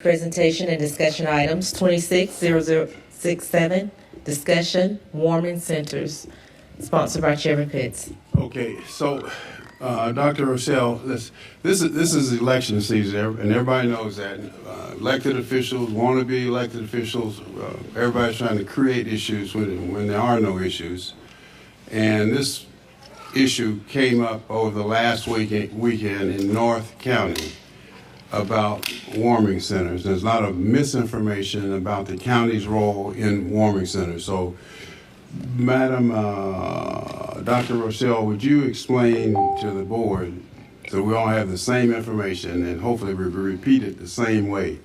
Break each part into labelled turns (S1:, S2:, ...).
S1: Presentation and discussion items 260067, discussion, warming centers, sponsored by Chairman Pitts.
S2: Okay, so Dr. Rochelle, this is election season, and everybody knows that. Elected officials want to be elected officials. Everybody's trying to create issues when there are no issues. And this issue came up over the last weekend in North County about warming centers. There's a lot of misinformation about the county's role in warming centers. So, Madam Dr. Rochelle, would you explain to the board so we all have the same information and hopefully we repeat it the same way?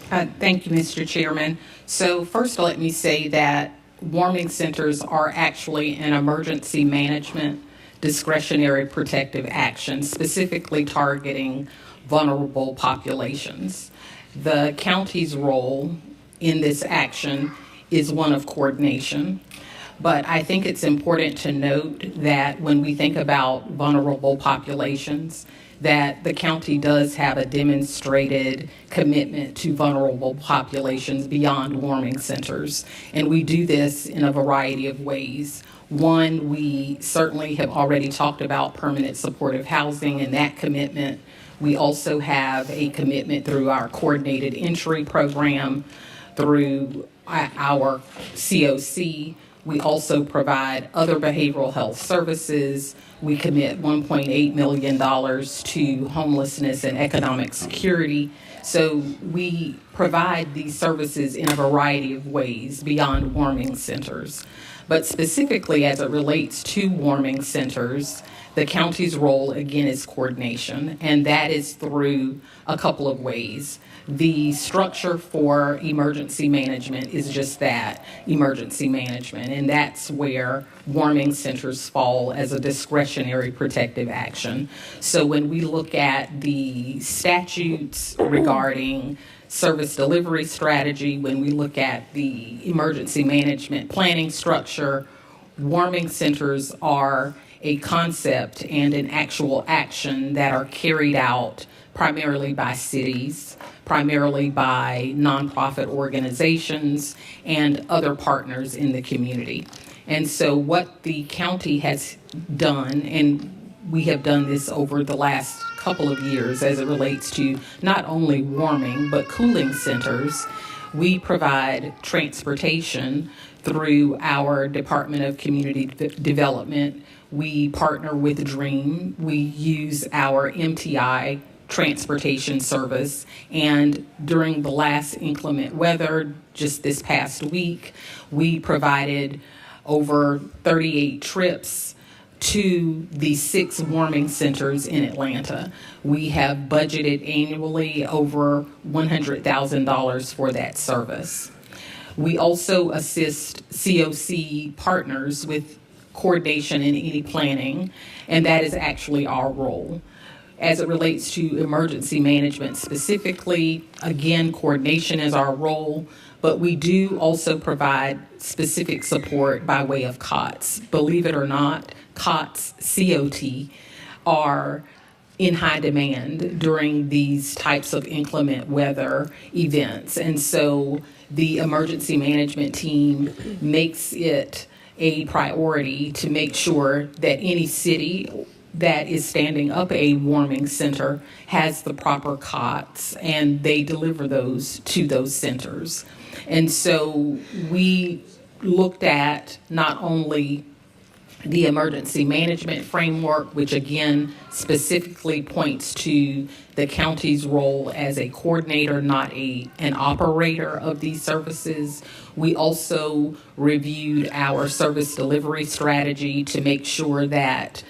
S3: Thank you, Mr. Chairman. So first, let me say that warming centers are actually an emergency management discretionary protective action, specifically targeting vulnerable populations. The county's role in this action is one of coordination, but I think it's important to note that when we think about vulnerable populations, that the county does have a demonstrated commitment to vulnerable populations beyond warming centers. And we do this in a variety of ways. One, we certainly have already talked about permanent supportive housing and that commitment. We also have a commitment through our coordinated entry program, through our COC. We also provide other behavioral health services. We commit $1.8 million to homelessness and economic security. So we provide these services in a variety of ways beyond warming centers. But specifically as it relates to warming centers, the county's role, again, is coordination, and that is through a couple of ways. The structure for emergency management is just that, emergency management, and that's where warming centers fall as a discretionary protective action. So when we look at the statutes regarding service delivery strategy, when we look at the emergency management planning structure, warming centers are a concept and an actual action that are carried out primarily by cities, primarily by nonprofit organizations, and other partners in the community. And so what the county has done, and we have done this over the last couple of years as it relates to not only warming but cooling centers, we provide transportation through our Department of Community Development. We partner with DREAM. We use our MTI transportation service, and during the last inclement weather just this past week, we provided over 38 trips to the 6 warming centers in Atlanta. We have budgeted annually over $100,000 for that service. We also assist COC partners with coordination in any planning, and that is actually our role. As it relates to emergency management specifically, again, coordination is our role, but we do also provide specific support by way of COTS. Believe it or not, COTS, C-O-T, are in high demand during these types of inclement weather events. And so the emergency management team makes it a priority to make sure that any city that is standing up a warming center has the proper COTS, and they deliver those to those centers. And so we looked at not only the emergency management framework, which again specifically points to the county's role as a coordinator, not an operator of these services. We also reviewed our service delivery strategy to make sure that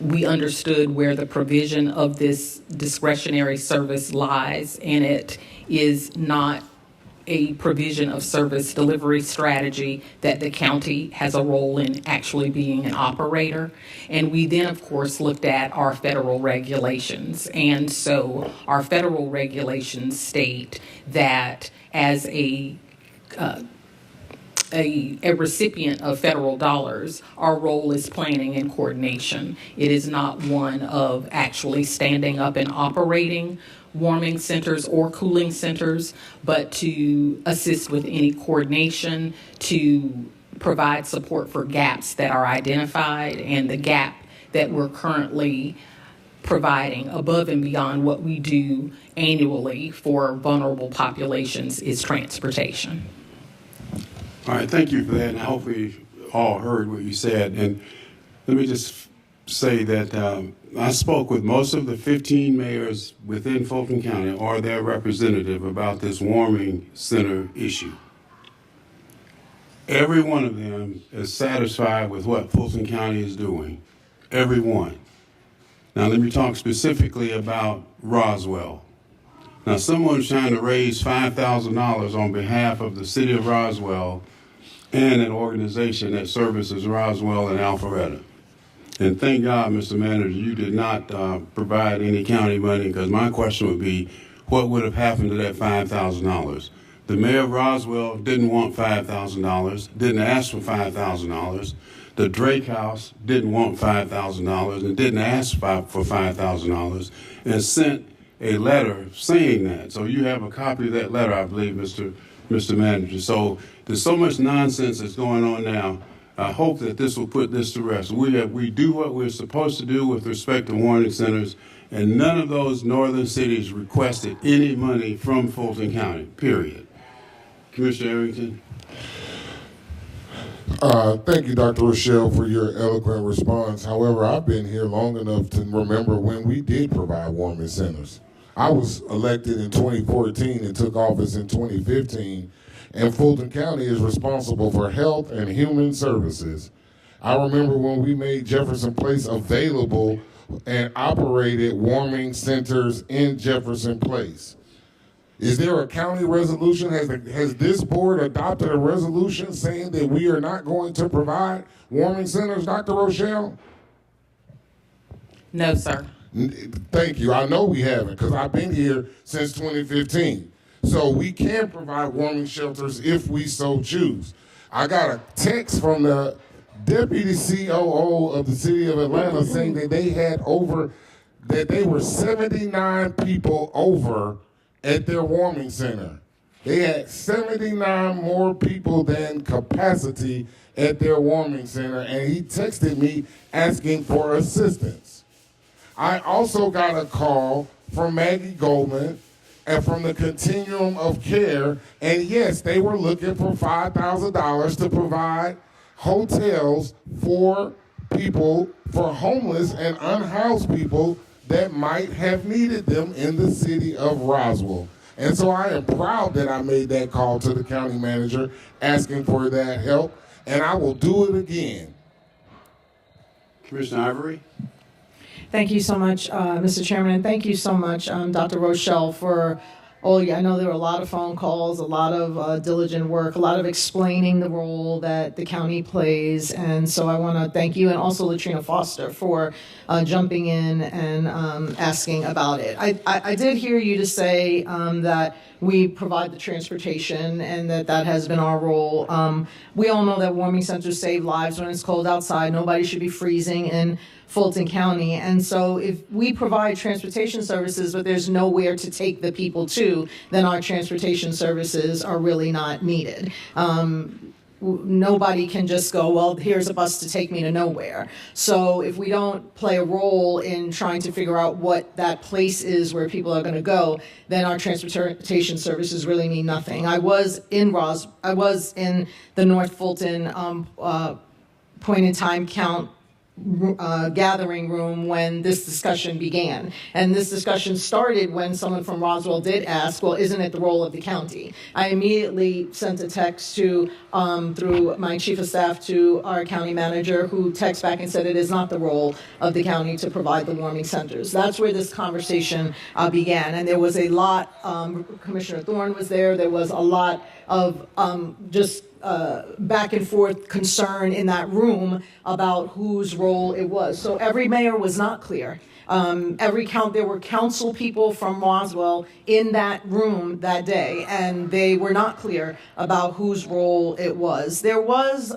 S3: we understood where the provision of this discretionary service lies, and it is not a provision of service delivery strategy that the county has a role in actually being an operator. And we then, of course, looked at our federal regulations. And so our federal regulations state that as a recipient of federal dollars, our role is planning and coordination. It is not one of actually standing up and operating warming centers or cooling centers, but to assist with any coordination, to provide support for gaps that are identified, and the gap that we're currently providing above and beyond what we do annually for vulnerable populations is transportation.
S2: All right, thank you for that, and hopefully all heard what you said. And let me just say that I spoke with most of the 15 mayors within Fulton County or their representative about this warming center issue. Every one of them is satisfied with what Fulton County is doing. Every one. Now let me talk specifically about Roswell. Now someone's trying to raise $5,000 on behalf of the city of Roswell and an organization that services Roswell and Alpharetta. And thank God, Mr. Manager, you did not provide any county money, because my question would be, what would have happened to that $5,000? The mayor of Roswell didn't want $5,000, didn't ask for $5,000. The Drake House didn't want $5,000 and didn't ask for $5,000, and sent a letter saying that. So you have a copy of that letter, I believe, Mr. Manager. So there's so much nonsense that's going on now. I hope that this will put this to rest. We do what we're supposed to do with respect to warning centers, and none of those northern cities requested any money from Fulton County, period. Commissioner Arrington.
S4: Thank you, Dr. Rochelle, for your eloquent response. However, I've been here long enough to remember when we did provide warming centers. I was elected in 2014 and took office in 2015, and Fulton County is responsible for health and human services. I remember when we made Jefferson Place available and operated warming centers in Jefferson Place. Is there a county resolution? Has this board adopted a resolution saying that we are not going to provide warming centers, Dr. Rochelle?
S3: No, sir.
S4: Thank you. I know we haven't, because I've been here since 2015. So we can provide warming shelters if we so choose. I got a text from the deputy COO of the city of Atlanta saying that they were 79 people over at their warming center. They had 79 more people than capacity at their warming center, and he texted me asking for assistance. I also got a call from Maggie Goldman and from the Continuum of Care, and yes, they were looking for $5,000 to provide hotels for people, for homeless and unhoused people that might have needed them in the city of Roswell. And so I am proud that I made that call to the county manager asking for that help, and I will do it again.
S2: Commissioner Ivory.
S1: Thank you so much, Mr. Chairman, and thank you so much, Dr. Rochelle, for I know there were a lot of phone calls, a lot of diligent work, a lot of explaining the role that the county plays, and so I want to thank you, and also Latrina Foster for jumping in and asking about it. I did hear you to say that we provide the transportation and that has been our role. We all know that warming centers save lives when it's cold outside. Nobody should be freezing in Fulton County. And so if we provide transportation services, but there's nowhere to take the people to, then our transportation services are really not needed. Nobody can just go, well, here's a bus to take me to nowhere. So if we don't play a role in trying to figure out what that place is where people are going to go, then our transportation services really mean nothing. I was in the North Fulton point in time count gathering room when this discussion began. And this discussion started when someone from Roswell did ask, well, isn't it the role of the county? I immediately sent a text to, through my chief of staff to our county manager, who texted back and said it is not the role of the county to provide the warming centers. That's where this conversation began. And there was a lot, Commissioner Thorne was there was a lot of back and forth concern in that room about whose role it was. So every mayor was not clear every count, there were council people from Roswell in that room that day, and they were not clear about whose role it was. There was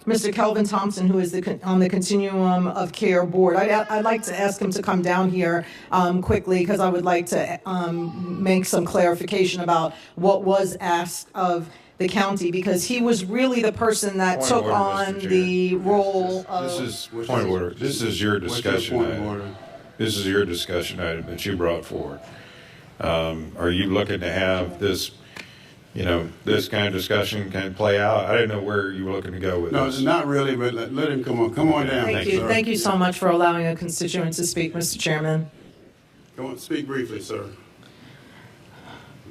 S1: Mr. Kelvin Thompson, who is on the Continuum of Care board. I'd like to ask him to come down here quickly, because I would like to make some clarification about what was asked of the county, because he was really the person that
S5: Point
S1: took
S5: of order,
S1: on
S5: Mr. Chair.
S1: the role of.
S5: This is point of order. This is your
S2: What's
S5: discussion
S2: your point of
S5: item.
S2: order?
S5: This is your discussion item that you brought forward. Are you looking to have this, this kind of discussion kind of play out? I didn't know where you were looking to go with
S2: No,
S5: this.
S2: it's not really, but let him come on. Come on down.
S1: Thank you.
S2: sir.
S1: Thank you so much for allowing a constituent to speak, Mr. Chairman.
S2: Come on, speak briefly, sir.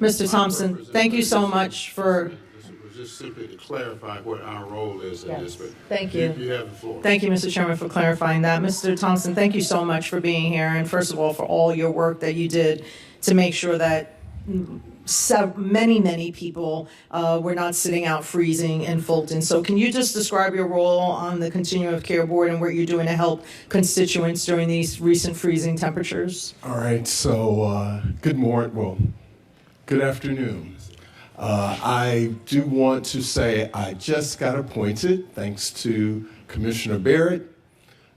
S1: Mr. Thompson, thank you so much for.
S2: This was just simply to clarify what our role is in this, but
S1: Thank you.
S2: You have the floor.
S1: Thank you, Mr. Chairman, for clarifying that. Mr. Thompson, thank you so much for being here, and first of all, for all your work that you did to make sure that many people were not sitting out freezing in Fulton. So can you just describe your role on the Continuum of Care Board and what you're doing to help constituents during these recent freezing temperatures?
S6: All right, so good morning, well, good afternoon. I do want to say I just got appointed, thanks to Commissioner Barrett,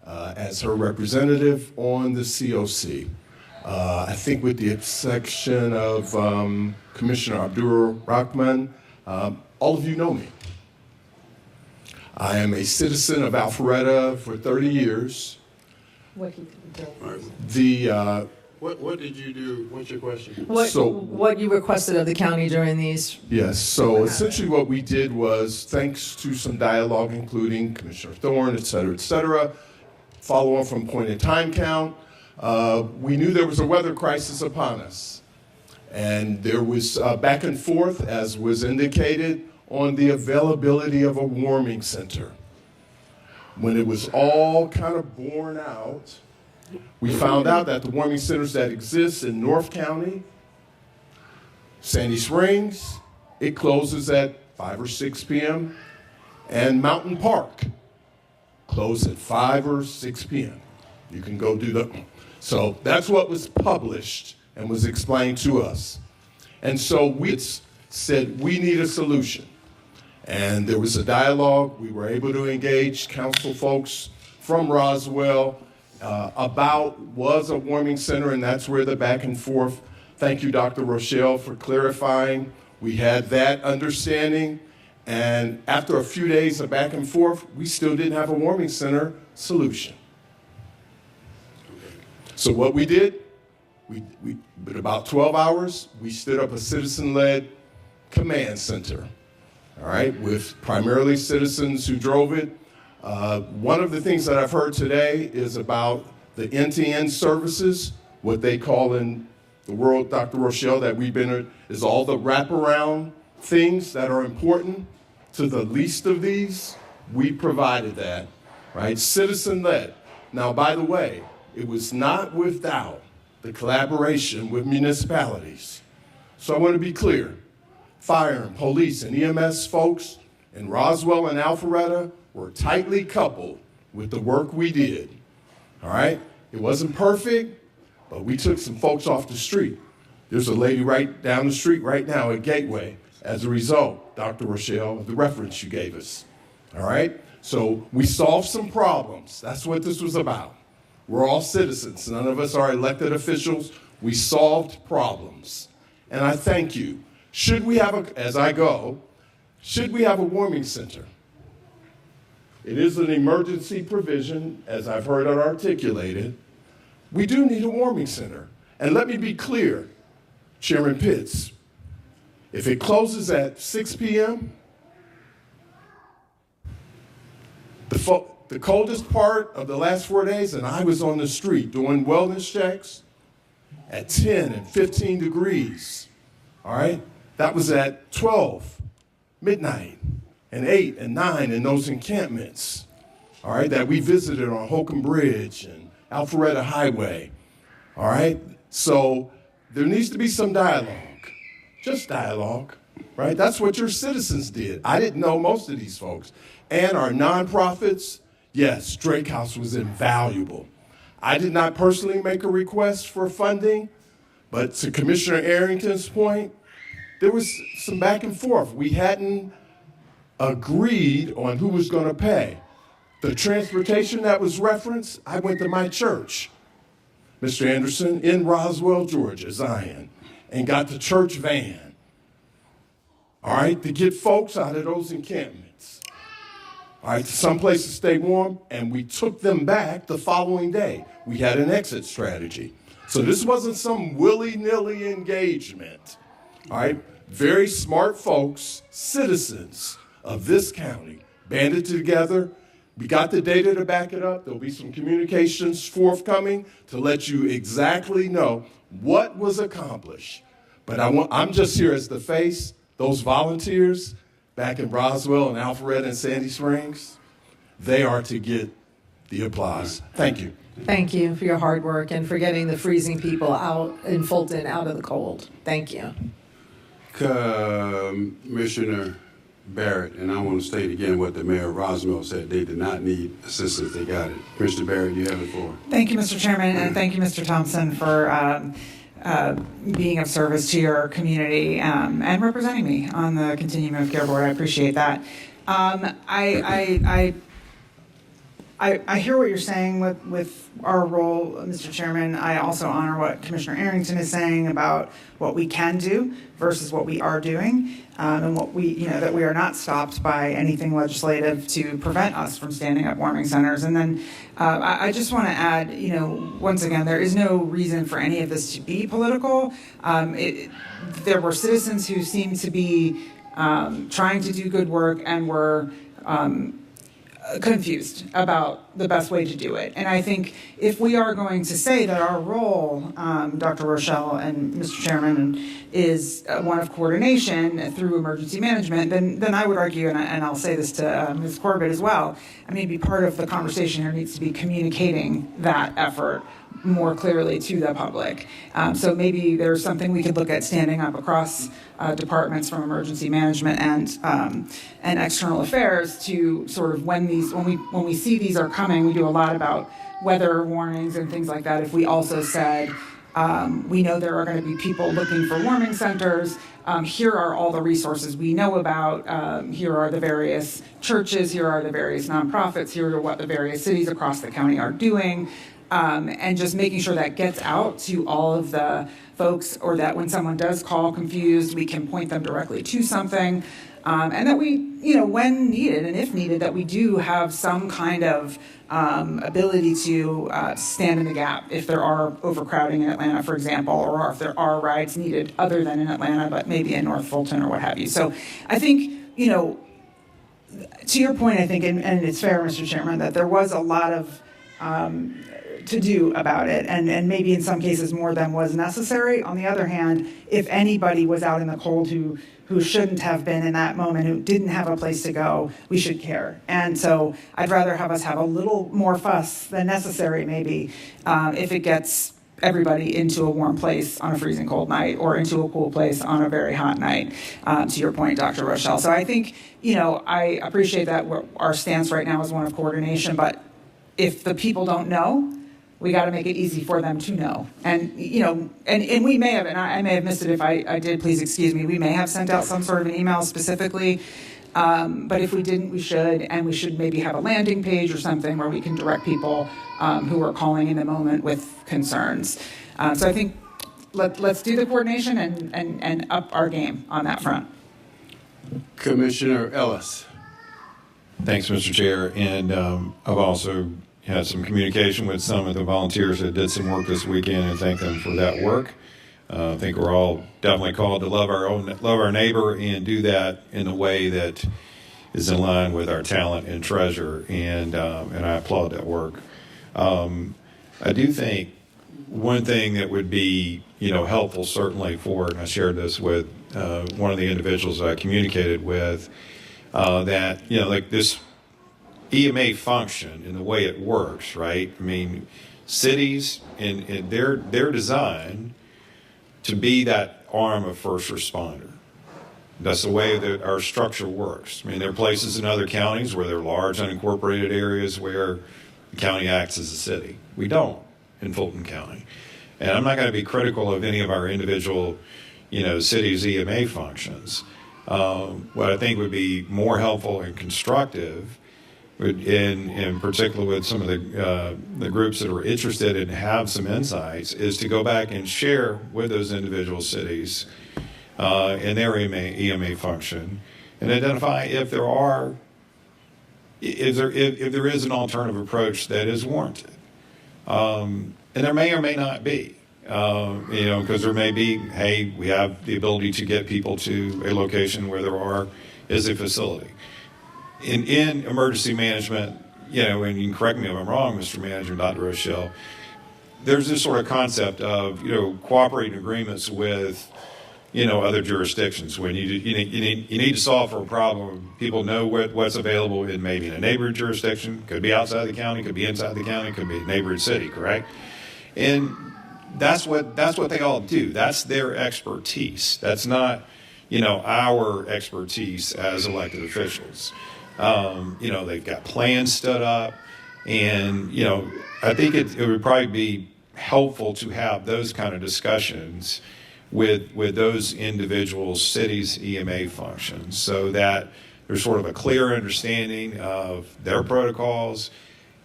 S6: as her representative on the COC. I think with the exception of Commissioner Abdul Rahman, all of you know me. I am a citizen of Alpharetta for 30 years.
S2: All right. What did you do? What's your question?
S1: What you requested of the county during these?
S6: Yes, so essentially what we did was, thanks to some dialogue, including Commissioner Thorne, et cetera, follow on from point in time count, we knew there was a weather crisis upon us. And there was back and forth, as was indicated, on the availability of a warming center. When it was all kind of borne out, we found out that the warming centers that exist in North County, Sandy Springs, it closes at 5 or 6 p.m., and Mountain Park closes at 5 or 6 p.m. You can go do the. So that's what was published and was explained to us. And so we said we need a solution. And there was a dialogue. We were able to engage council folks from Roswell about was a warming center, and that's where the back and forth. Thank you, Dr. Rochelle, for clarifying. We had that understanding, and after a few days of back and forth, we still didn't have a warming center solution. So what we did, in about 12 hours, we stood up a citizen-led command center, all right, with primarily citizens who drove it. One of the things that I've heard today is about the end-to-end services, what they call in the world, Dr. Rochelle, that we've been, is all the wraparound things that are important to the least of these. We provided that, right? Citizen-led. Now, by the way, it was not without the collaboration with municipalities. So I want to be clear. Fire and police and EMS folks in Roswell and Alpharetta were tightly coupled with the work we did, all right? It wasn't perfect, but we took some folks off the street. There's a lady right down the street right now at Gateway as a result, Dr. Rochelle, of the reference you gave us, all right? So we solved some problems. That's what this was about. We're all citizens. None of us are elected officials. We solved problems. And I thank you. Should we have should we have a warming center? It is an emergency provision, as I've heard it articulated. We do need a warming center. And let me be clear, Chairman Pitts, if it closes at 6 p.m., the coldest part of the last 4 days, and I was on the street doing wellness checks at 10 and 15 degrees, all right? That was at 12, midnight, and 8 and 9 in those encampments, all right, that we visited on Holcomb Bridge and Alpharetta Highway, all right? So there needs to be some dialogue, just dialogue, right? That's what your citizens did. I didn't know most of these folks. And our nonprofits, yes, Drake House was invaluable. I did not personally make a request for funding, but to Commissioner Arrington's point, there was some back and forth. We hadn't agreed on who was going to pay. The transportation that was referenced, I went to my church, Mr. Anderson, in Roswell, Georgia, Zion, and got the church van, all right, to get folks out of those encampments, all right, to someplace to stay warm, and we took them back the following day. We had an exit strategy. So this wasn't some willy-nilly engagement, all right? Very smart folks, citizens of this county, banded together. We got the data to back it up. There'll be some communications forthcoming to let you exactly know what was accomplished. But I'm just here as the face. Those volunteers back in Roswell and Alpharetta and Sandy Springs, they are to get the applause. Thank you.
S1: Thank you for your hard work and for getting the freezing people out in Fulton out of the cold. Thank you.
S2: Commissioner Barrett, and I want to state again what the mayor of Roswell said. They did not need assistance. They got it. Commissioner Barrett, you have the floor.
S7: Thank you, Mr. Chairman, and thank you, Mr. Thompson, for being of service to your community and representing me on the Continuum of Care Board. I appreciate that. I hear what you're saying with our role, Mr. Chairman. I also honor what Commissioner Arrington is saying about what we can do versus what we are doing, and what that we are not stopped by anything legislative to prevent us from standing up warming centers. And then I just want to add, once again, there is no reason for any of this to be political. There were citizens who seemed to be trying to do good work and were confused about the best way to do it. And I think if we are going to say that our role, Dr. Rochelle and Mr. Chairman, is one of coordination through emergency management, then I would argue, and I'll say this to Ms. Corbett as well, maybe part of the conversation here needs to be communicating that effort more clearly to the public. So maybe there's something we could look at standing up across departments from emergency management and external affairs to sort of when we see these are coming. We do a lot about weather warnings and things like that. If we also said we know there are going to be people looking for warming centers. Here are all the resources we know about. Here are the various churches. Here are the various nonprofits. Here are what the various cities across the county are doing. And just making sure that gets out to all of the folks, or that when someone does call confused, we can point them directly to something. And that we, when needed and if needed, that we do have some kind of ability to stand in the gap if there are overcrowding in Atlanta, for example, or if there are rides needed other than in Atlanta, but maybe in North Fulton or what have you. So I think, to your point, I think, and it's fair, Mr. Chairman, that there was a lot of to do about it, and maybe in some cases more than was necessary. On the other hand, if anybody was out in the cold who shouldn't have been in that moment, who didn't have a place to go, we should care. And so I'd rather have us have a little more fuss than necessary, maybe, if it gets everybody into a warm place on a freezing cold night or into a cool place on a very hot night, to your point, Dr. Rochelle. So I think, I appreciate that our stance right now is one of coordination, but if the people don't know, we got to make it easy for them to know. And, and we may have, and I may have missed it if I did, please excuse me, we may have sent out some sort of an email specifically, but if we didn't, we should, and we should maybe have a landing page or something where we can direct people who are calling in the moment with concerns. So I think let's do the coordination and up our game on that front.
S2: Commissioner Ellis.
S5: Thanks, Mr. Chair. And I've also had some communication with some of the volunteers that did some work this weekend, and thank them for that work. I think we're all definitely called to love our neighbor, and do that in a way that is in line with our talent and treasure. And I applaud that work. I do think one thing that would be helpful, certainly for, and I shared this with one of the individuals I communicated with, that like this EMA function and the way it works, right? I mean, cities and they're designed to be that arm of first responder. That's the way that our structure works. I mean, there are places in other counties where there are large unincorporated areas where the county acts as a city. We don't. in Fulton County. And I'm not going to be critical of any of our individual, cities' EMA functions. What I think would be more helpful and constructive, in particular with some of the groups that are interested and have some insights, is to go back and share with those individual cities in their EMA function and identify if there is an alternative approach that is warranted. And there may or may not be, because there may be, hey, we have the ability to get people to a location where there is a facility. In emergency management, and you can correct me if I'm wrong, Mr. Manager, Dr. Rochelle, there's this sort of concept of, cooperating agreements with, other jurisdictions. When you need to solve for a problem, people know what's available in maybe in a neighboring jurisdiction. Could be outside the county, could be inside the county, could be a neighboring city, correct? And that's what they all do. That's their expertise. That's not, our expertise as elected officials. They've got plans stood up, and I think it would probably be helpful to have those kind of discussions with those individual cities' EMA functions, so that there's sort of a clear understanding of their protocols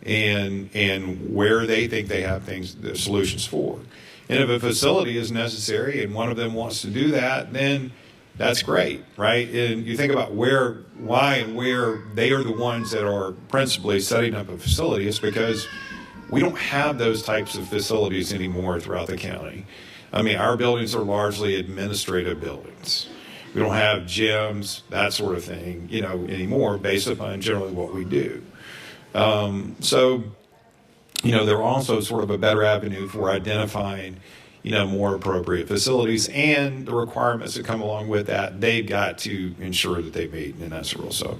S5: and where they think they have the solutions for. And if a facility is necessary and one of them wants to do that, then that's great, right? And you think about why and where they are the ones that are principally setting up a facility. It's because we don't have those types of facilities anymore throughout the county. I mean, our buildings are largely administrative buildings. We don't have gyms, that sort of thing, anymore, based upon generally what we do. So, they're also sort of a better avenue for identifying, more appropriate facilities, and the requirements that come along with that, they've got to ensure that they meet, and that's the rule. So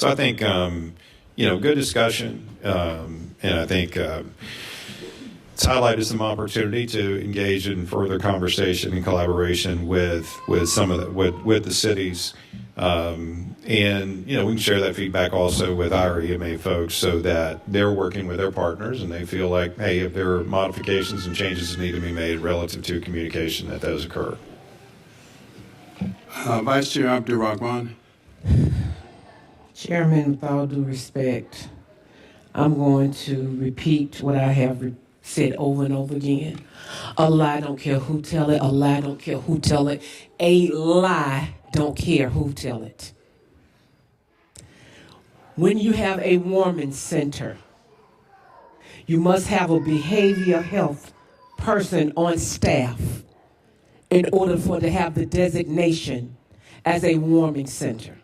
S5: I think, good discussion, and I think it's highlighted some opportunity to engage in further conversation and collaboration with some of with the cities, and we can share that feedback also with our EMA folks, so that they're working with their partners and they feel like, hey, if there are modifications and changes that need to be made relative to communication, that those occur.
S2: Vice Chair Abdul Rahman.
S8: Chairman, with all due respect, I'm going to repeat what I have said over and over again. A lie, don't care who tell it. A lie, don't care who tell it. A lie, don't care who tell it. When you have a warming center, you must have a behavioral health person on staff in order for it to have the designation as a warming center.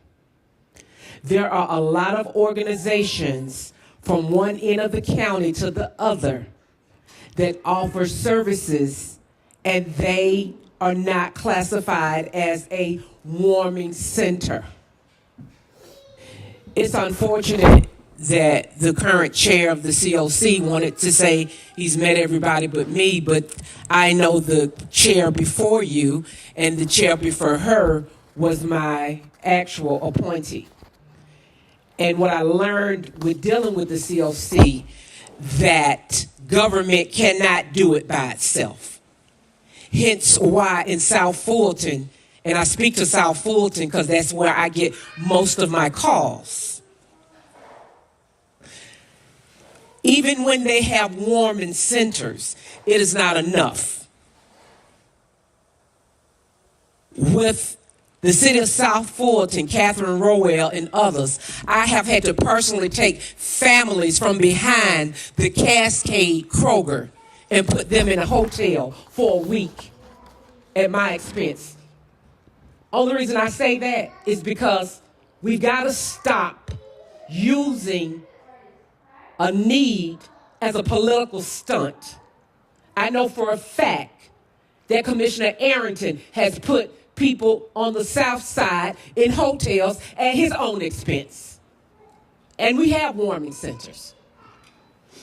S8: There are a lot of organizations from one end of the county to the other that offer services, and they are not classified as a warming center. It's unfortunate that the current chair of the COC wanted to say he's met everybody but me, but I know the chair before you, and the chair before her was my actual appointee. And what I learned with dealing with the COC, that government cannot do it by itself. Hence why in South Fulton, and I speak to South Fulton because that's where I get most of my calls. Even when they have warming centers, it is not enough. With the city of South Fulton, Catherine Rowell, and others, I have had to personally take families from behind the Cascade Kroger and put them in a hotel for a week at my expense. Only reason I say that is because we've got to stop using a need as a political stunt. I know for a fact that Commissioner Arrington has put people on the South Side in hotels at his own expense. And we have warming centers.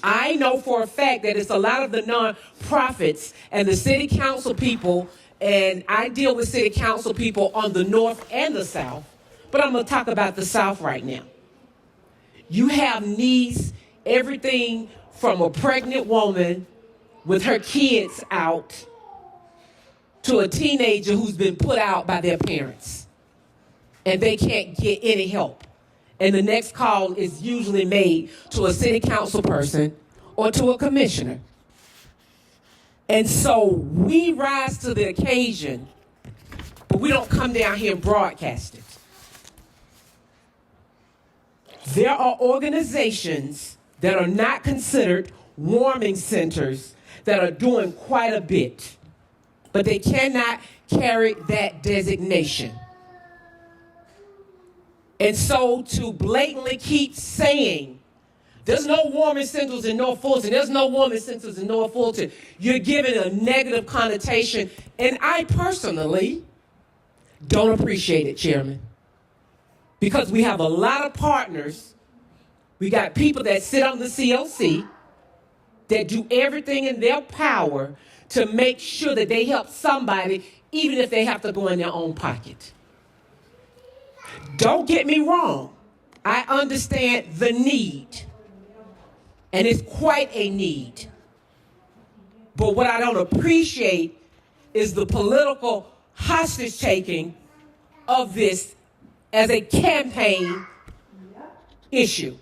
S8: I know for a fact that it's a lot of the nonprofits and the city council people, and I deal with city council people on the North and the South, but I'm going to talk about the South right now. You have needs, everything from a pregnant woman with her kids out to a teenager who's been put out by their parents and they can't get any help. And the next call is usually made to a city council person or to a commissioner. And so we rise to the occasion, but we don't come down here and broadcast it. There are organizations that are not considered warming centers that are doing quite a bit, but they cannot carry that designation. And so to blatantly keep saying, there's no warming centers in North Fulton, there's no warming centers in North Fulton, you're giving a negative connotation. And I personally don't appreciate it, Chairman. Because we have a lot of partners. We got people that sit on the CLC that do everything in their power to make sure that they help somebody, even if they have to go in their own pocket. Don't get me wrong. I understand the need. And it's quite a need. But what I don't appreciate is the political hostage taking of this as a campaign issue.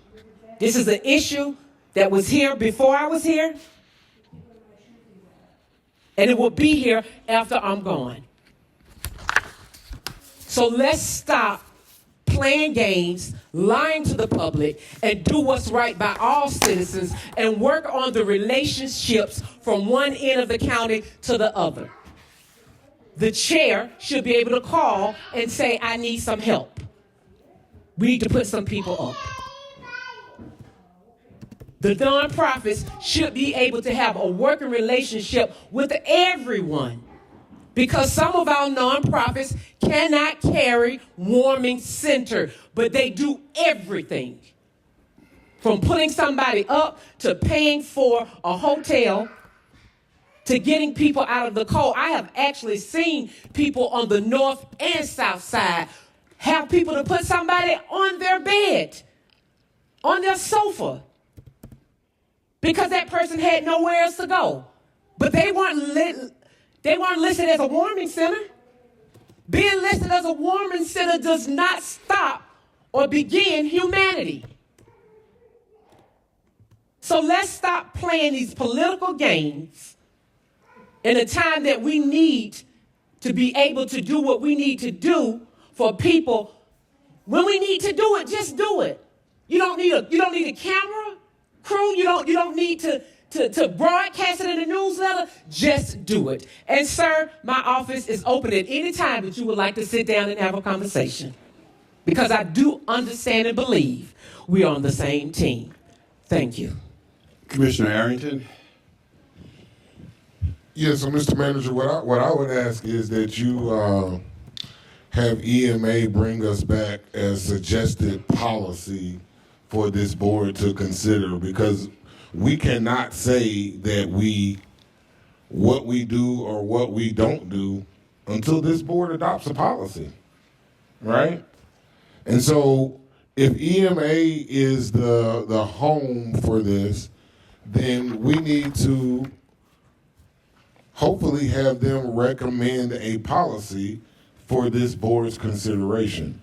S8: This is an issue that was here before I was here, and it will be here after I'm gone. So let's stop playing games, lying to the public, and do what's right by all citizens and work on the relationships from one end of the county to the other. The chair should be able to call and say, I need some help. We need to put some people up. The nonprofits should be able to have a working relationship with everyone, because some of our nonprofits cannot carry warming center, but they do everything from putting somebody up to paying for a hotel to getting people out of the cold. I have actually seen people on the north and south side have people to put somebody on their bed, on their sofa, because that person had nowhere else to go. But they weren't listed as a warming center. Being listed as a warming center does not stop or begin humanity. So let's stop playing these political games in a time that we need to be able to do what we need to do for people. When we need to do it, just do it. You don't need a camera crew. You don't need to broadcast it in a newsletter. Just do it. And sir, my office is open at any time that you would like to sit down and have a conversation, because I do understand and believe we are on the same team. Thank you.
S2: Commissioner Arrington.
S4: Yes, so Mr. Manager, what I would ask is that you have EMA bring us back as suggested policy for this board to consider, because we cannot say that what we do or what we don't do until this board adopts a policy, right? And so if EMA is the home for this, then we need to hopefully have them recommend a policy for this board's consideration.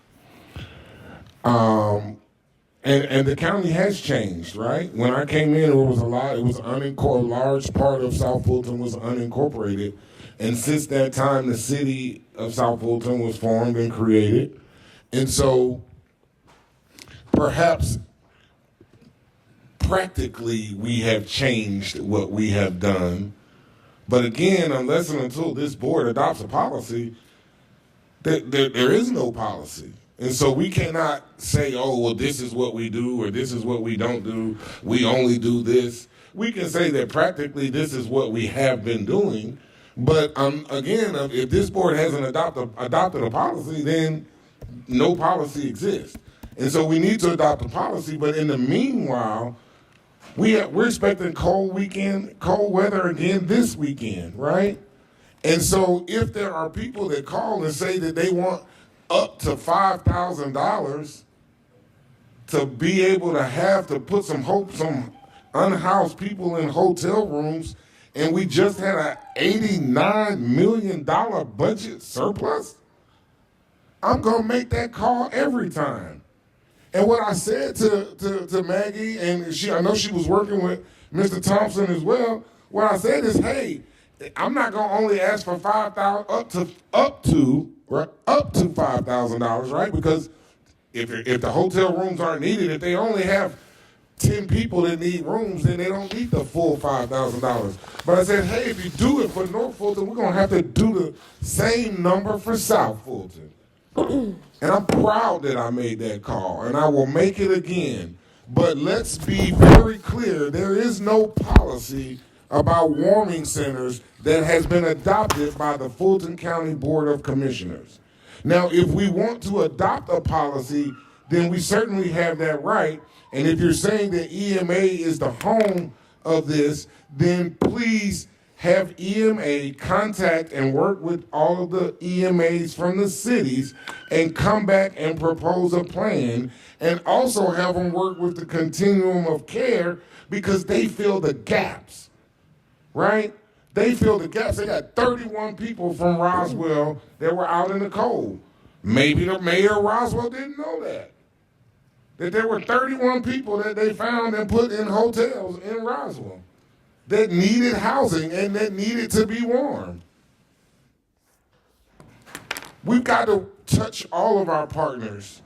S4: And the county has changed, right? When I came in, a large part of South Fulton was unincorporated. And since that time, the city of South Fulton was formed and created. And so perhaps practically we have changed what we have done. But again, unless and until this board adopts a policy, there is no policy. And so we cannot say, oh, well, this is what we do or this is what we don't do. We only do this. We can say that practically this is what we have been doing. But again, if this board hasn't adopted a policy, then no policy exists. And so we need to adopt a policy. But in the meanwhile, we're expecting cold weather again this weekend, right? And so if there are people that call and say that they want up to $5,000 to be able to put some unhoused people in hotel rooms and we just had an $89 million budget surplus, I'm going to make that call every time. And what I said to Maggie, and I know she was working with Mr. Thompson as well, what I said is, hey, I'm not going to only ask for $5,000 up to $5,000, right? Because if the hotel rooms aren't needed, if they only have 10 people that need rooms, then they don't need the full $5,000. But I said, hey, if you do it for North Fulton, we're going to have to do the same number for South Fulton. And I'm proud that I made that call, and I will make it again. But let's be very clear, there is no policy about warming centers that has been adopted by the Fulton County Board of Commissioners. Now, if we want to adopt a policy, then we certainly have that right. And if you're saying that EMA is the home of this, then please have EMA contact and work with all of the EMAs from the cities and come back and propose a plan, and also have them work with the continuum of care because they fill the gaps, right? They fill the gaps. They got 31 people from Roswell that were out in the cold. Maybe the mayor of Roswell didn't know that there were 31 people that they found and put in hotels in Roswell that needed housing and that needed to be warm. We've got to touch all of our partners.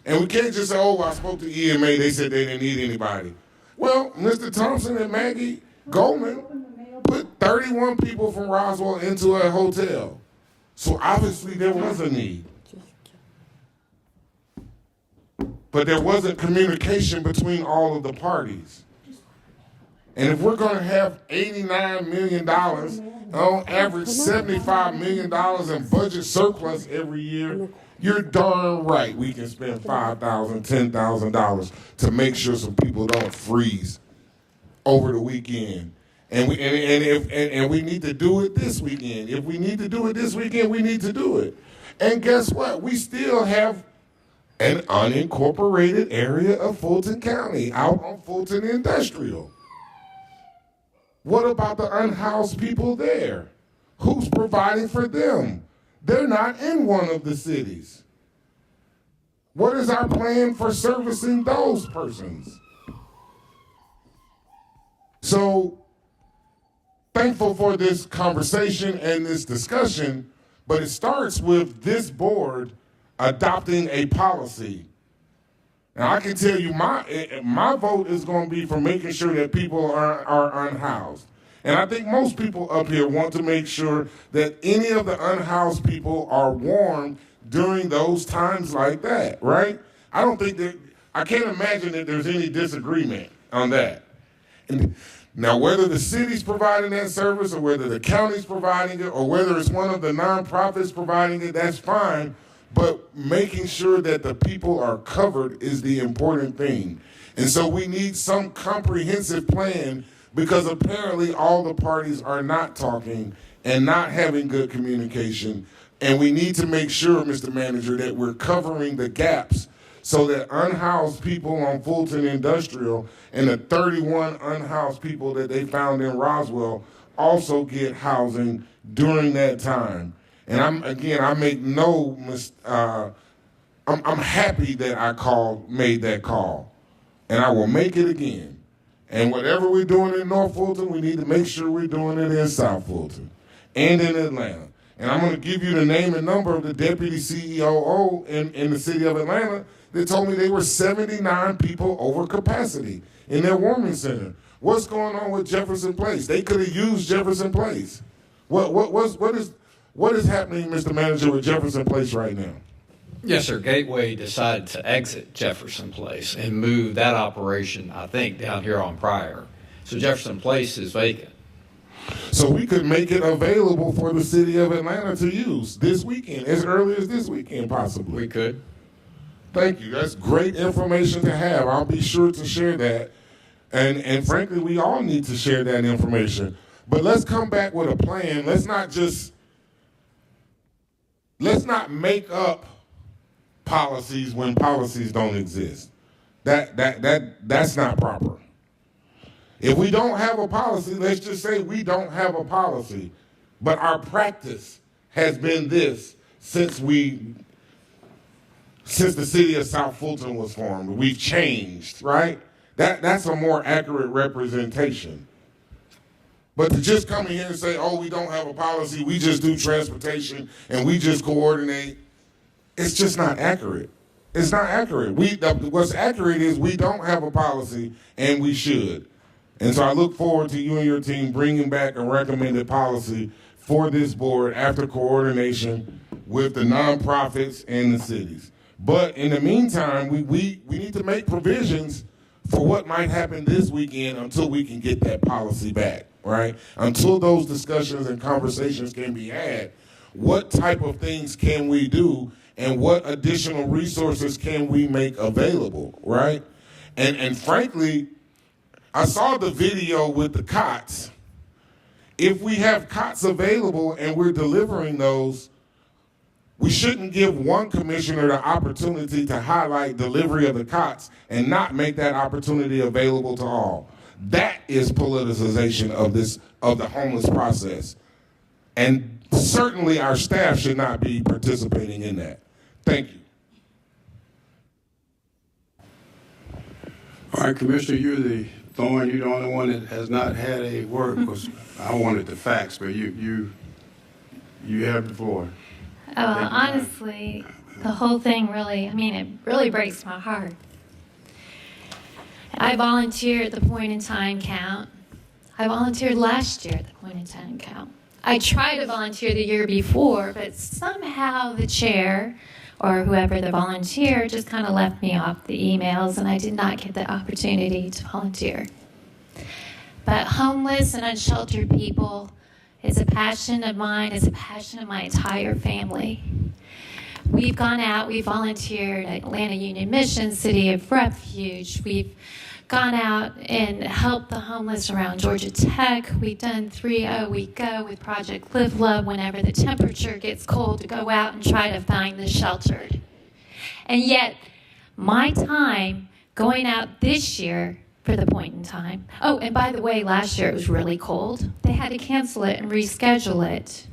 S4: And we can't just say, oh, I spoke to EMA, they said they didn't need anybody. Well, Mr. Thompson and Maggie Goldman put 31 people from Roswell into a hotel. So obviously there was a need. But there wasn't communication between all of the parties. And if we're going to have $89 million, on average $75 million in budget surplus every year, you're darn right we can spend $5,000, $10,000 to make sure some people don't freeze over the weekend. And we need to do it this weekend. If we need to do it this weekend, we need to do it. And guess what? We still have an unincorporated area of Fulton County out on Fulton Industrial. What about the unhoused people there? Who's providing for them? They're not in one of the cities. What is our plan for servicing those persons? So, thankful for this conversation and this discussion, but it starts with this board adopting a policy. Now, I can tell you my vote is going to be for making sure that people are unhoused. And I think most people up here want to make sure that any of the unhoused people are warmed during those times like that, right? I can't imagine that there's any disagreement on that. And now, whether the city's providing that service or whether the county's providing it or whether it's one of the nonprofits providing it, that's fine. But making sure that the people are covered is the important thing. And so we need some comprehensive plan because apparently all the parties are not talking and not having good communication. And we need to make sure, Mr. Manager, that we're covering the gaps so that unhoused people on Fulton Industrial and the 31 unhoused people that they found in Roswell also get housing during that time. And I'm happy that I made that call, and I will make it again. And whatever we're doing in North Fulton, we need to make sure we're doing it in South Fulton and in Atlanta. And I'm going to give you the name and number of the deputy CEO in the city of Atlanta that told me they were 79 people over capacity in their warming center. What's going on with Jefferson Place? They could have used Jefferson Place. What is happening, Mr. Manager, with Jefferson Place right now?
S9: Yes, sir. Gateway decided to exit Jefferson Place and move that operation, I think, down here on Pryor. So Jefferson Place is vacant.
S4: So we could make it available for the city of Atlanta to use this weekend, as early as this weekend, possibly.
S9: We could.
S4: Thank you. That's great information to have. I'll be sure to share that. And frankly, we all need to share that information. But let's come back with a plan. Let's not make up policies when policies don't exist. That's not proper. If we don't have a policy, let's just say we don't have a policy, but our practice has been this since the city of South Fulton was formed. We've changed, right? That's a more accurate representation. But to just come in here and say, oh, we don't have a policy, we just do transportation and we just coordinate, it's just not accurate. It's not accurate. What's accurate is we don't have a policy and we should. And so I look forward to you and your team bringing back a recommended policy for this board after coordination with the nonprofits and the cities. But in the meantime, we need to make provisions for what might happen this weekend until we can get that policy back, right? Until those discussions and conversations can be had, what type of things can we do and what additional resources can we make available, right? And frankly, I saw the video with the cots. If we have cots available and we're delivering those, we shouldn't give one commissioner the opportunity to highlight delivery of the cots and not make that opportunity available to all. That is politicization of the homeless process. And certainly our staff should not be participating in that. Thank you.
S2: All right, Commissioner, you're the only one that has not had a word, because I wanted the facts, but you have the floor.
S10: Honestly, the whole thing really, it really breaks my heart. I volunteer at the point in time count. I volunteered last year at the point in time count. I tried to volunteer the year before, but somehow the chair or whoever the volunteer just kind of left me off the emails, and I did not get the opportunity to volunteer. But homeless and unsheltered people, it's a passion of mine, it's a passion of my entire family. We've gone out, we volunteered at Atlanta Union Mission, City of Refuge. We've gone out and helped the homeless around Georgia Tech. We've done 3-0 We Go with Project Live Love whenever the temperature gets cold to go out and try to find the sheltered. And yet, my time going out this year for the point in time. Oh, and by the way, last year it was really cold. They had to cancel it and reschedule it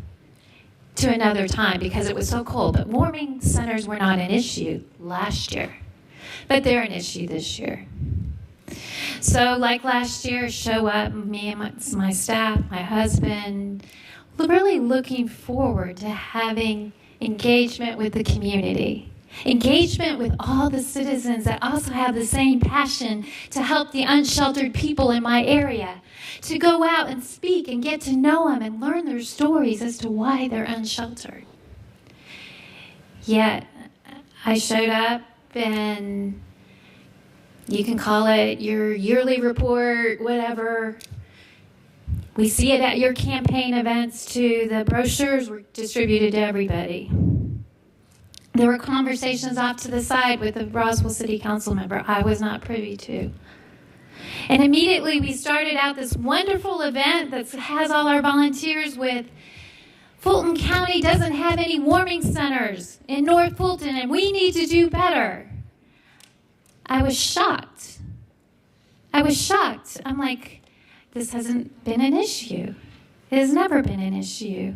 S10: to another time because it was so cold. But warming centers were not an issue last year, but they're an issue this year. So like last year, show up, me and my staff, my husband, really looking forward to having engagement with the community. Engagement with all the citizens that also have the same passion to help the unsheltered people in my area, to go out and speak and get to know them and learn their stories as to why they're unsheltered. Yet, I showed up and you can call it your yearly report, whatever. We see it at your campaign events too. The brochures were distributed to everybody. There were conversations off to the side with a Roswell City Council member I was not privy to. And immediately we started out this wonderful event that has all our volunteers with Fulton County doesn't have any warming centers in North Fulton and we need to do better. I was shocked. I'm like, this hasn't been an issue. It has never been an issue.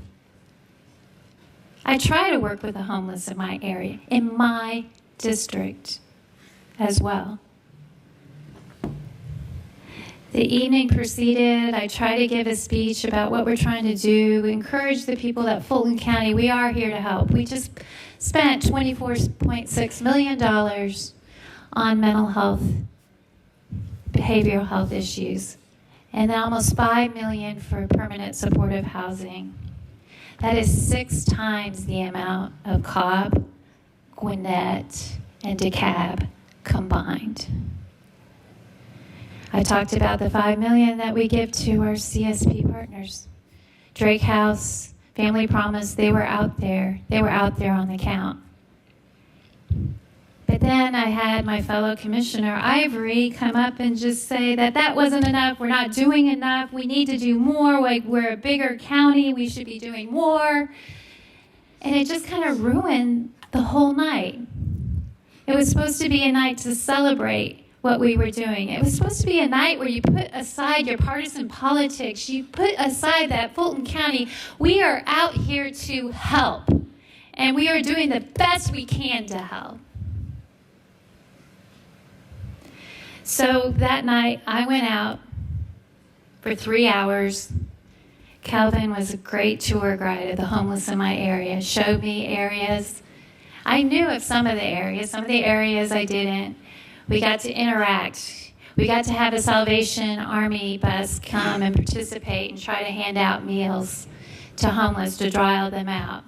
S10: I try to work with the homeless in my area, in my district as well. The evening proceeded. I try to give a speech about what we're trying to do, encourage the people that Fulton County, we are here to help. We just spent $24.6 million on mental health, behavioral health issues, and almost $5 million for permanent supportive housing. That is 6 times the amount of Cobb, Gwinnett, and DeKalb combined. I talked about the $5 million that we give to our CSP partners. Drake House, Family Promise, they were out there. They were out there on the count. But then I had my fellow Commissioner Ivory come up and just say that wasn't enough. We're not doing enough. We need to do more. Like, we're a bigger county. We should be doing more. And it just kind of ruined the whole night. It was supposed to be a night to celebrate what we were doing. It was supposed to be a night where you put aside your partisan politics. You put aside that Fulton County, we are out here to help. And we are doing the best we can to help. So that night, I went out for 3 hours. Calvin was a great tour guide of the homeless in my area, showed me areas. I knew of some of the areas I didn't. We got to interact. We got to have a Salvation Army bus come and participate and try to hand out meals to homeless to draw them out.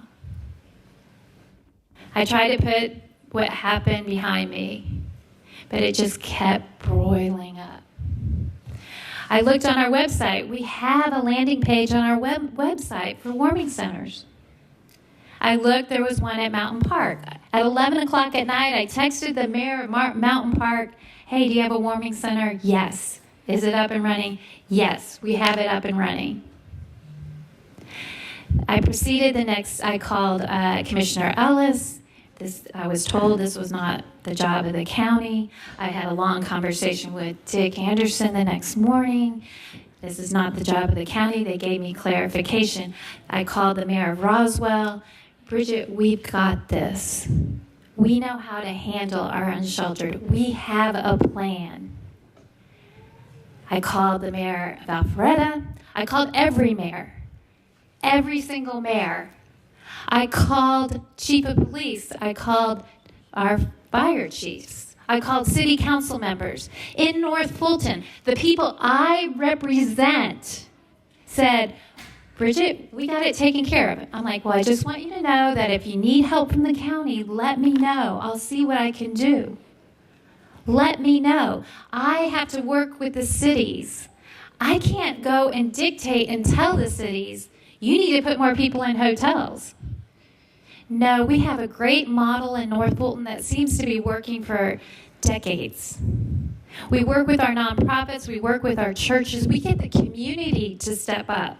S10: I tried to put what happened behind me, but it just kept broiling up. I looked on our website. We have a landing page on our website for warming centers. I looked, there was one at Mountain Park. At 11 o'clock at night, I texted the mayor of Mountain Park, hey, do you have a warming center? Yes. Is it up and running? Yes, we have it up and running. I proceeded I called Commissioner Ellis. I was told this was not the job of the county. I had a long conversation with Dick Anderson the next morning. This is not the job of the county. They gave me clarification. I called the mayor of Roswell. Bridget, we've got this. We know how to handle our unsheltered. We have a plan. I called the mayor of Alpharetta. I called every mayor, every single mayor. I called chief of police. I called our fire chiefs. I called city council members. In North Fulton, the people I represent said, Bridget, we got it taken care of. I'm like, well, I just want you to know that if you need help from the county, let me know. I'll see what I can do. Let me know. I have to work with the cities. I can't go and dictate and tell the cities, you need to put more people in hotels. No, we have a great model in North Fulton that seems to be working for decades. We work with our nonprofits. We work with our churches. We get the community to step up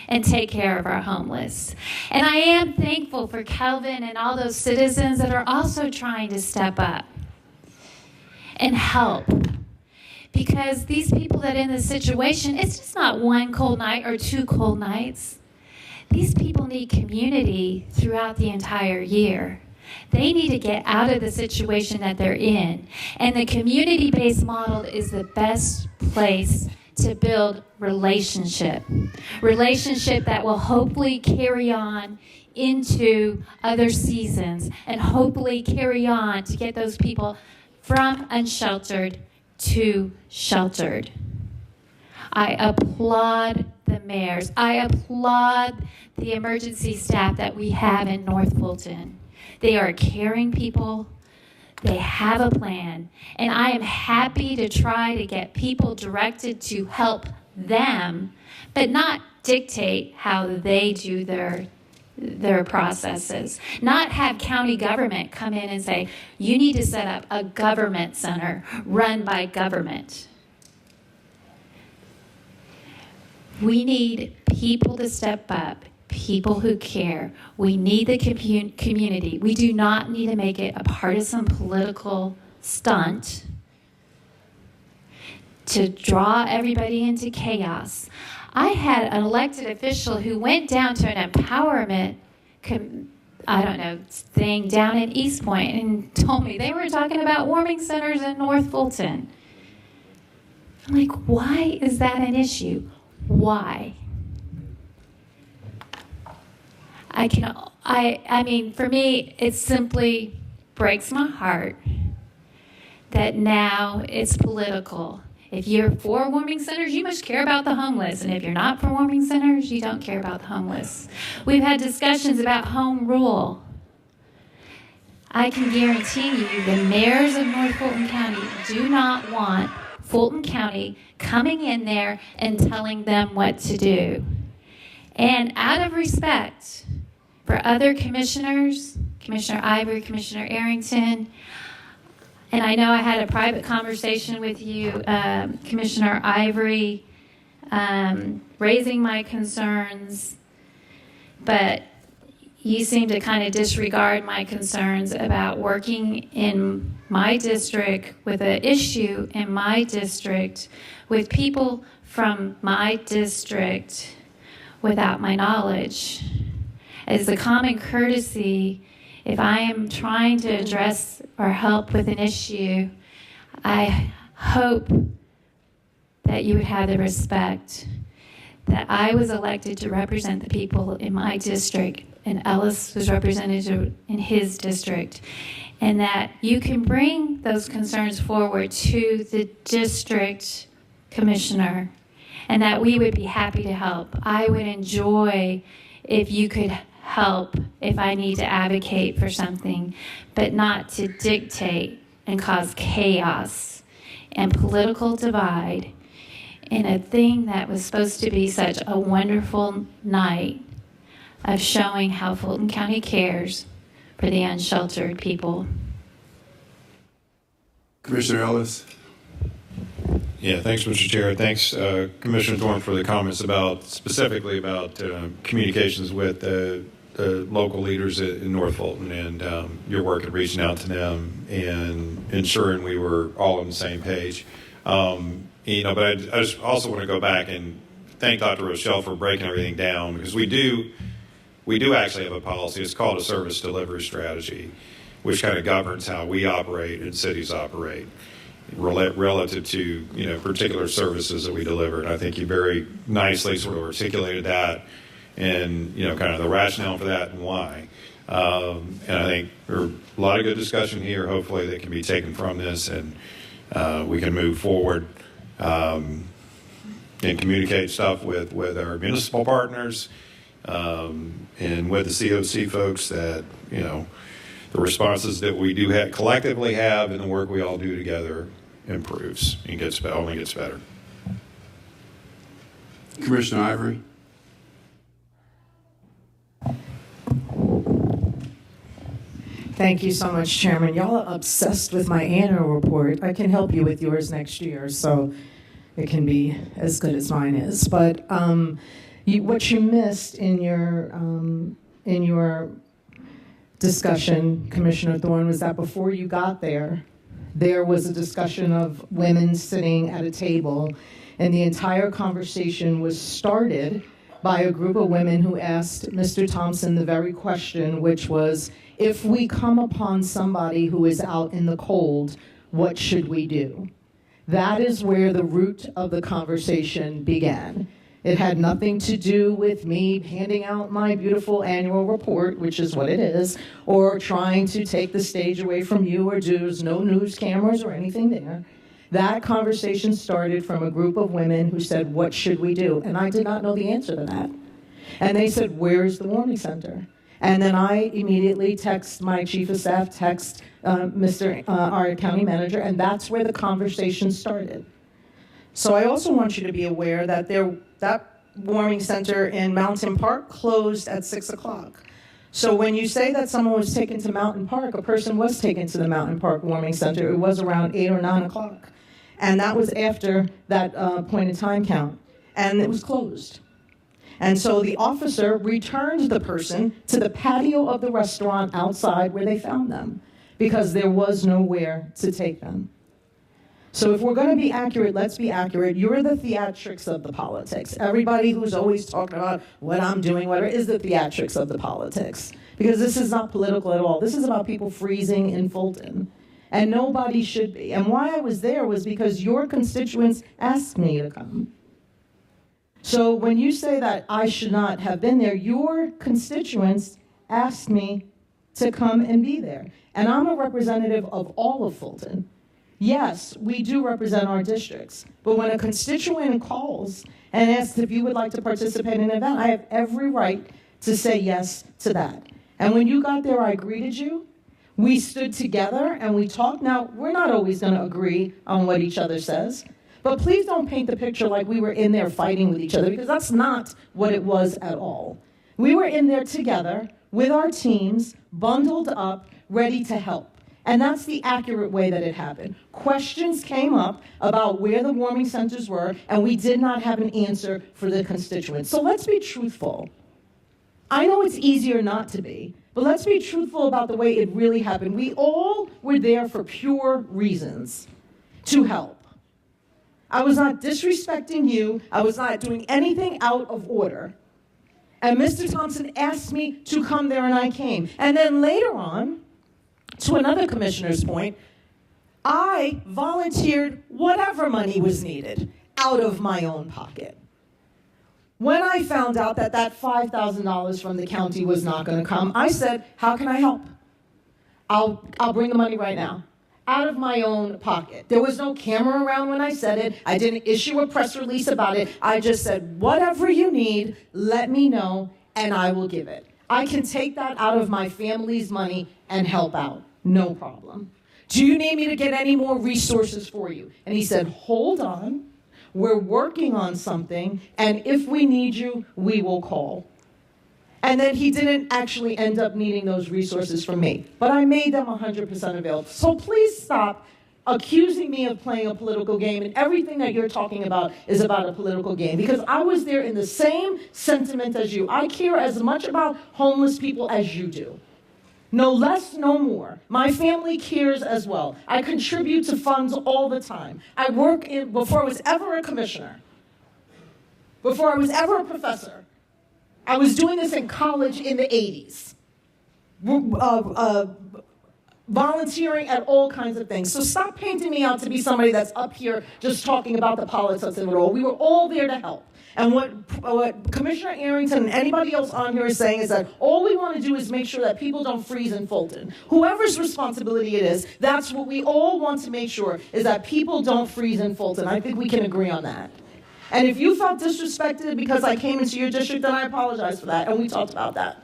S10: and take care of our homeless. And I am thankful for Kelvin and all those citizens that are also trying to step up and help. Because these people that are in this situation, it's just not one cold night or 2 cold nights. These people need community throughout the entire year. They need to get out of the situation that they're in. And the community-based model is the best place to build relationship that will hopefully carry on into other seasons and hopefully carry on to get those people from unsheltered to sheltered. I applaud the mayors. I applaud the emergency staff that we have in North Fulton. They are caring people. They have a plan, and I am happy to try to get people directed to help them, but not dictate how they do their processes. Not have county government come in and say, you need to set up a government center run by government. We need people to step up. People who care. We need the community. We do not need to make it a partisan political stunt to draw everybody into chaos. I had an elected official who went down to an empowerment thing down in East Point and told me they were talking about warming centers in North Fulton. I'm like, why is that an issue? Why? I mean, for me, it simply breaks my heart that now it's political. If you're for warming centers, you must care about the homeless. And if you're not for warming centers, you don't care about the homeless. We've had discussions about home rule. I can guarantee you the mayors of North Fulton County do not want Fulton County coming in there and telling them what to do. And out of respect for other commissioners, Commissioner Ivory, Commissioner Arrington, and I know I had a private conversation with you, Commissioner Ivory, raising my concerns, but you seem to kind of disregard my concerns about working in my district with an issue in my district with people from my district without my knowledge. As a common courtesy, if I am trying to address or help with an issue, I hope that you would have the respect that I was elected to represent the people in my district and Ellis was represented in his district, and that you can bring those concerns forward to the district commissioner, and that we would be happy to help. I would enjoy if you could help if I need to advocate for something, but not to dictate and cause chaos and political divide in a thing that was supposed to be such a wonderful night of showing how Fulton County cares for the unsheltered people.
S2: Commissioner Ellis.
S5: Yeah, thanks, Mr. Chair. Thanks, Commissioner Thorne, for the comments specifically about communications with the local leaders in North Fulton and your work at reaching out to them and ensuring we were all on the same page. But I just also want to go back and thank Dr. Rochelle for breaking everything down, because we do actually have a policy. It's called a service delivery strategy, which kind of governs how we operate and cities operate relative to particular services that we deliver. And I think you very nicely sort of articulated that and kind of the rationale for that and why. And I think there's a lot of good discussion here, hopefully, that can be taken from this, and we can move forward and communicate stuff with our municipal partners and with the COC folks that the responses that we do collectively have and the work we all do together improves and only gets better.
S2: Commissioner Ivory.
S1: Thank you so much, Chairman. Y'all are obsessed with my annual report. I can help you with yours next year, so it can be as good as mine is. But what you missed in your discussion, Commissioner Thorne, was that before you got there was a discussion of women sitting at a table, and the entire conversation was started by a group of women who asked Mr. Thompson the very question, which was, if we come upon somebody who is out in the cold, what should we do? That is where the root of the conversation began. It had nothing to do with me handing out my beautiful annual report, which is what it is, or trying to take the stage away from you, or there's no news cameras or anything there. That conversation started from a group of women who said, what should we do? And I did not know the answer to that. And they said, where's the warming center? And then I immediately text my chief of staff, our county manager, and that's where the conversation started. So I also want you to be aware that that warming center in Mountain Park closed at 6 o'clock. So when you say that someone was taken to Mountain Park, a person was taken to the Mountain Park Warming Center. It was around 8 or 9 o'clock. And that was after that point in time count. And it was closed. And so the officer returned the person to the patio of the restaurant outside where they found them, because there was nowhere to take them. So if we're going to be accurate, let's be accurate. You're the theatrics of the politics. Everybody who's always talking about what I'm doing, whatever, is the theatrics of the politics. Because this is not political at all. This is about people freezing in Fulton. And nobody should be. And why I was there was because your constituents asked me to come. So when you say that I should not have been there, your constituents asked me to come and be there. And I'm a representative of all of Fulton. Yes, we do represent our districts, but when a constituent calls and asks if you would like to participate in an event, I have every right to say yes to that. And when you got there, I greeted you. We stood together and we talked. Now, we're not always going to agree on what each other says, but please don't paint the picture like we were in there fighting with each other, because that's not what it was at all. We were in there together with our teams, bundled up, ready to help. And that's the accurate way that it happened. Questions came up about where the warming centers were, and we did not have an answer for the constituents. So let's be truthful. I know it's easier not to be, but let's be truthful about the way it really happened. We all were there for pure reasons, to help. I was not disrespecting you. I was not doing anything out of order. And Mr. Thompson asked me to come there, and I came. And then later on, to another commissioner's point, I volunteered whatever money was needed out of my own pocket. When I found out that that $5,000 from the county was not going to come, I said, how can I help? I'll bring the money right now, out of my own pocket. There was no camera around when I said it. I didn't issue a press release about it. I just said, whatever you need, let me know, and I will give it. I can take that out of my family's money and help out. No problem. Do you need me to get any more resources for you? And he said, hold on. We're working on something, and if we need you, we will call. And then he didn't actually end up needing those resources from me, but I made them 100% available. So please stop accusing me of playing a political game, and everything that you're talking about is about a political game, because I was there in the same sentiment as you. I care as much about homeless people as you do. No less, no more. My family cares as well. I contribute to funds all the time. I work in, before I was ever a commissioner, before I was ever a professor, I was doing this in college in the 80s, volunteering at all kinds of things. So stop painting me out to be somebody that's up here just talking about the politics of it all. We were all there to help. And what Commissioner Arrington and anybody else on here is saying is that all we want to do is make sure that people don't freeze in Fulton. Whoever's responsibility it is, that's what we all want to make sure, is that people don't freeze in Fulton. I think we can agree on that. And if you felt disrespected because I came into your district, then I apologize for that, and we talked about that.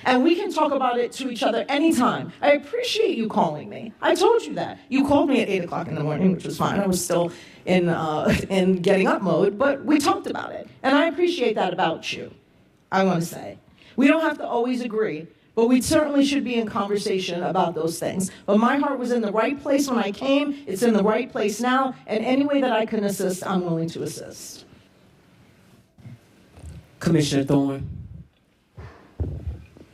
S1: And we can talk about it to each other anytime. I appreciate you calling me. I told you that. You called me at 8 o'clock in the morning, which was fine. I was still in getting up mode, but we talked about it. And I appreciate that about you, I want to say. We don't have to always agree, but we certainly should be in conversation about those things. But my heart was in the right place when I came. It's in the right place now. And any way that I can assist, I'm willing to assist.
S8: Commissioner Thorne.